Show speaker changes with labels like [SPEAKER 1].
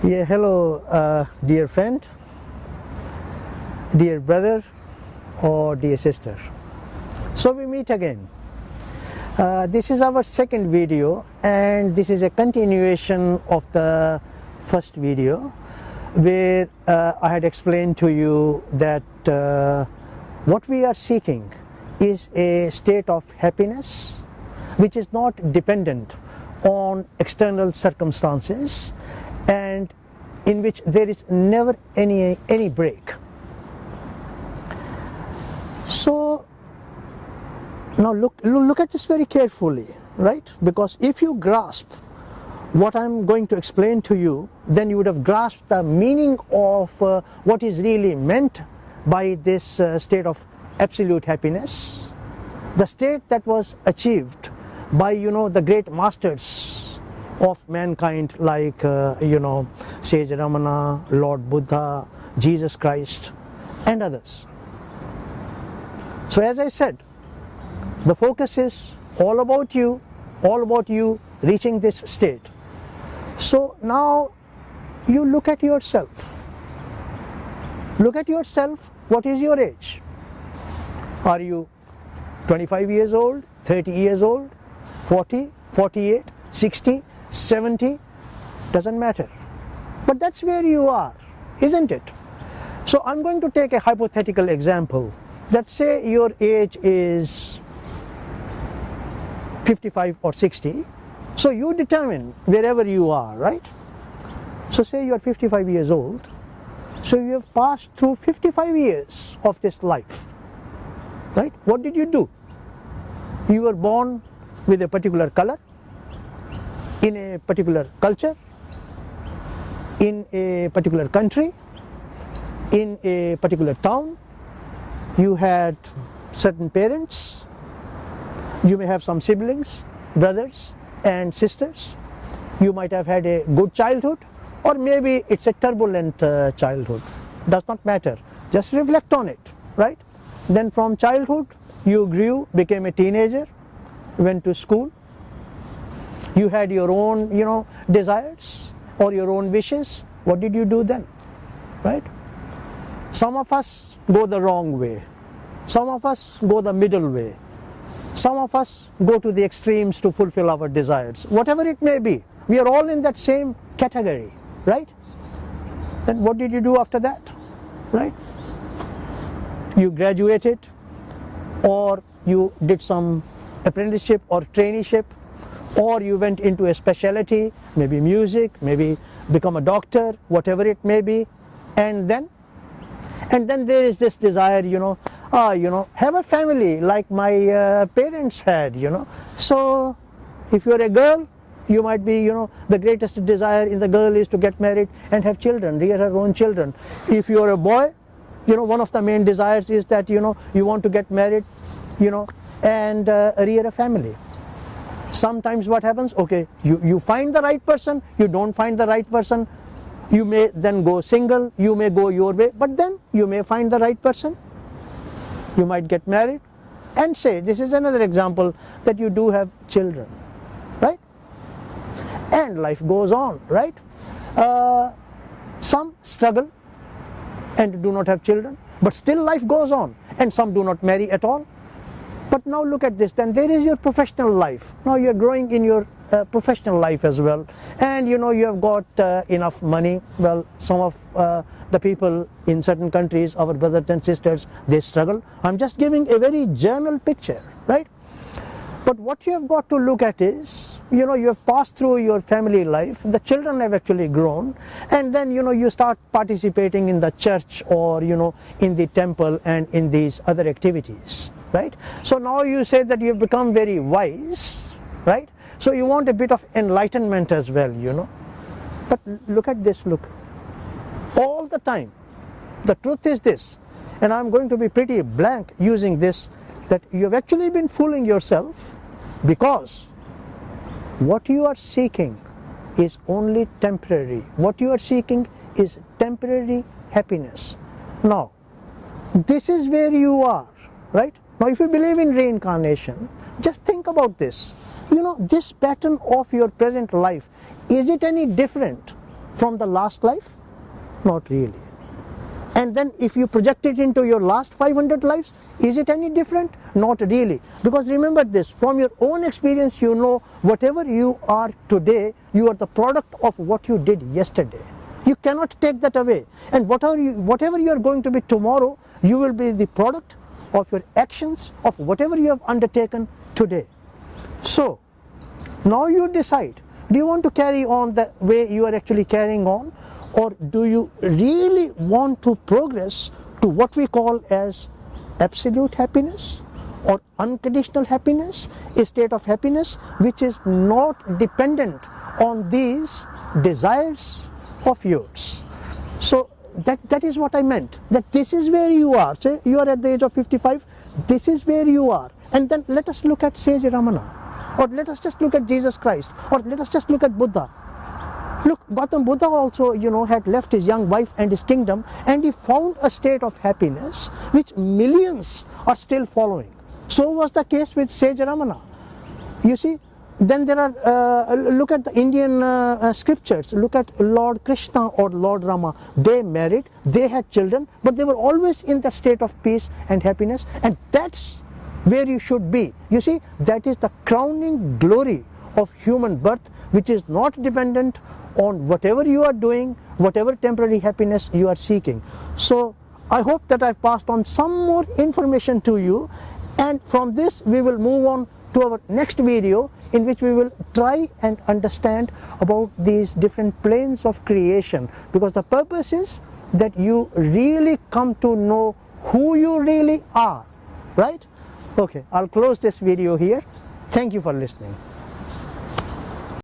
[SPEAKER 1] Yeah, hello, dear friend, dear brother, or dear sister. So we meet again. This is our second video, and this is a continuation of the first video where I had explained to you that what we are seeking is a state of happiness which is not dependent on external circumstances and in which there is never any break. So now look at this very carefully, right? Because if you grasp what I'm going to explain to you, then you would have grasped the meaning of what is really meant by this state of absolute happiness, the state that was achieved by the great masters of mankind like Sage Ramana, Lord Buddha, Jesus Christ, and others. So as I said, the focus is all about you reaching this state. So now you look at yourself. Look at yourself. What is your age? Are you 25 years old, 30 years old, 40, 48, 60, 70? Doesn't matter. But that's where you are, isn't it? So I'm going to take a hypothetical example. Let's say your age is 55 or 60. So you determine wherever you are, right? So say you're 55 years old. So you have passed through 55 years of this life, right? What did you do? You were born with a particular color, in a particular culture, in a particular country, in a particular town. You had certain parents. You may have some siblings, brothers and sisters. You might have had a good childhood, or maybe it's a turbulent childhood. Does not matter. Just reflect on it, right? Then from childhood, you grew, became a teenager, went to school. You had your own, desires or your own wishes. What did you do then, right? Some of us go the wrong way. Some of us go the middle way. Some of us go to the extremes to fulfill our desires. Whatever it may be, we are all in that same category, right? Then what did you do after that, right? You graduated, or you did some apprenticeship or traineeship, or you went into a specialty, maybe music, maybe become a doctor, whatever it may be, and then there is this desire, have a family like my parents had, So if you're a girl, you might be, the greatest desire in the girl is to get married and have children, rear her own children. If you're a boy, one of the main desires is that, you want to get married, and rear a family. Sometimes what happens, okay, you find the right person, you don't find the right person, you may then go single, you may go your way, but then you may find the right person. You might get married, and say, this is another example, that you do have children, right? And life goes on, right? Some struggle and do not have children, but still life goes on, and some do not marry at all. But now look at this, then there is your professional life. Now you're growing in your professional life as well, and you have got enough money. Well, some of the people in certain countries, our brothers and sisters, they struggle. I'm just giving a very general picture, right? But what you have got to look at is, you have passed through your family life, the children have actually grown, and then you start participating in the church, or in the temple and in these other activities, right? So now you say that you've become very wise, right? So you want a bit of enlightenment as well, But look at this, look. All the time, the truth is this, and I'm going to be pretty blank using this, that you have actually been fooling yourself, because what you are seeking is only temporary. What you are seeking is temporary happiness. Now, this is where you are, right? Now, if you believe in reincarnation, just think about this. This pattern of your present life, is it any different from the last life? Not really. And then if you project it into your last 500 lives, is it any different? Not really. Because remember this, from your own experience, you know whatever you are today, you are the product of what you did yesterday. You cannot take that away. And whatever you are going to be tomorrow, you will be the product of your actions, of whatever you have undertaken today. So, now you decide, do you want to carry on the way you are actually carrying on? Or do you really want to progress to what we call as absolute happiness or unconditional happiness, a state of happiness which is not dependent on these desires of yours? So that is what I meant, that this is where you are. Say you are at the age of 55, this is where you are. And then let us look at Sage Ramana, or let us just look at Jesus Christ, or let us just look at Buddha. Look, Gautam Buddha also, had left his young wife and his kingdom, and he found a state of happiness which millions are still following. So was the case with Sage Ramana. You see, then there are, look at the Indian scriptures, look at Lord Krishna or Lord Rama. They married, they had children, but they were always in that state of peace and happiness, and that's where you should be. You see, that is the crowning glory of human birth, which is not dependent on whatever you are doing, whatever temporary happiness you are seeking. So I hope that I've passed on some more information to you, and from this we will move on to our next video, in which we will try and understand about these different planes of creation, because the purpose is that you really come to know who you really are, right? Okay, I'll close this video here. Thank you for listening.